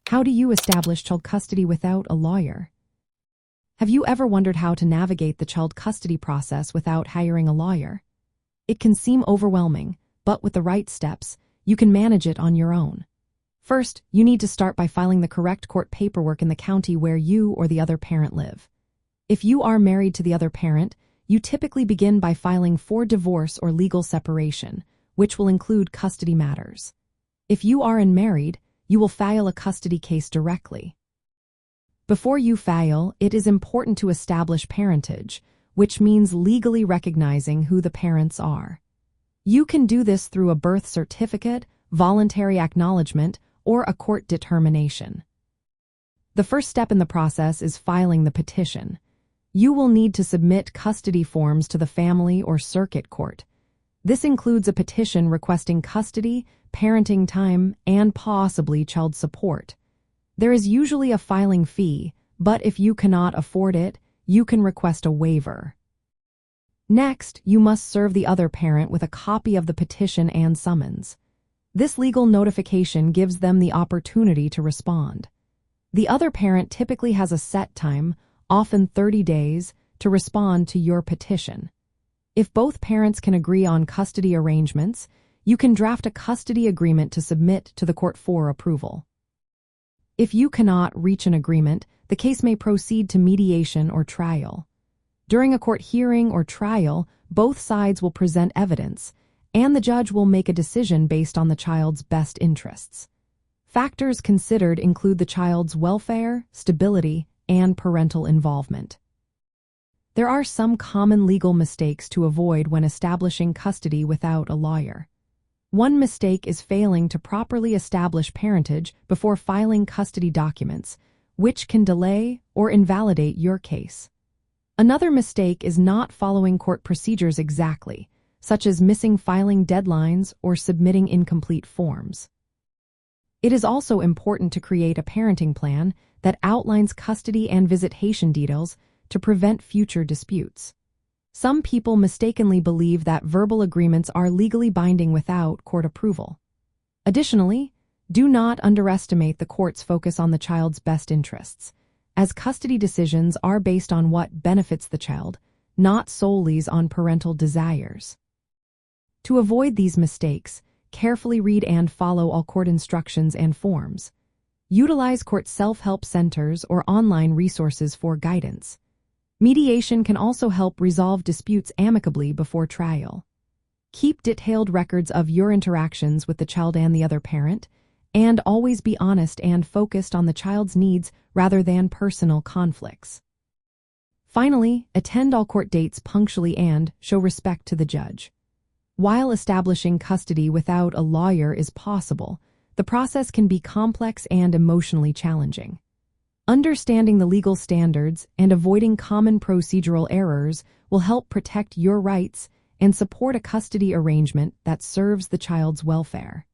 How do you establish child custody without a lawyer? Have you ever wondered how to navigate the child custody process without hiring a lawyer? It can seem overwhelming, but with the right steps, you can manage it on your own. First, you need to start by filing the correct court paperwork in the county where you or the other parent live. If you are married to the other parent, you typically begin by filing for divorce or legal separation, which will include custody matters. If you are unmarried, you will file a custody case directly. Before you file, it is important to establish parentage, which means legally recognizing who the parents are. You can do this through a birth certificate, voluntary acknowledgement, or a court determination. The first step in the process is filing the petition. You will need to submit custody forms to the family or circuit court. This includes a petition requesting custody, parenting time, and possibly child support. There is usually a filing fee, but if you cannot afford it, you can request a waiver. Next, you must serve the other parent with a copy of the petition and summons. This legal notification gives them the opportunity to respond. The other parent typically has a set time, often 30 days, to respond to your petition. If both parents can agree on custody arrangements, you can draft a custody agreement to submit to the court for approval. If you cannot reach an agreement, the case may proceed to mediation or trial. During a court hearing or trial, both sides will present evidence, and the judge will make a decision based on the child's best interests. Factors considered include the child's welfare, stability, and parental involvement. There are some common legal mistakes to avoid when establishing custody without a lawyer. One mistake is failing to properly establish parentage before filing custody documents, which can delay or invalidate your case. Another mistake is not following court procedures exactly, such as missing filing deadlines or submitting incomplete forms. It is also important to create a parenting plan that outlines custody and visitation details to prevent future disputes. Some people mistakenly believe that verbal agreements are legally binding without court approval. Additionally, do not underestimate the court's focus on the child's best interests, as custody decisions are based on what benefits the child, not solely on parental desires. To avoid these mistakes, carefully read and follow all court instructions and forms. Utilize court self-help centers or online resources for guidance. Mediation can also help resolve disputes amicably before trial. Keep detailed records of your interactions with the child and the other parent, and always be honest and focused on the child's needs rather than personal conflicts. Finally, attend all court dates punctually and show respect to the judge. While establishing custody without a lawyer is possible, the process can be complex and emotionally challenging. Understanding the legal standards and avoiding common procedural errors will help protect your rights and support a custody arrangement that serves the child's welfare.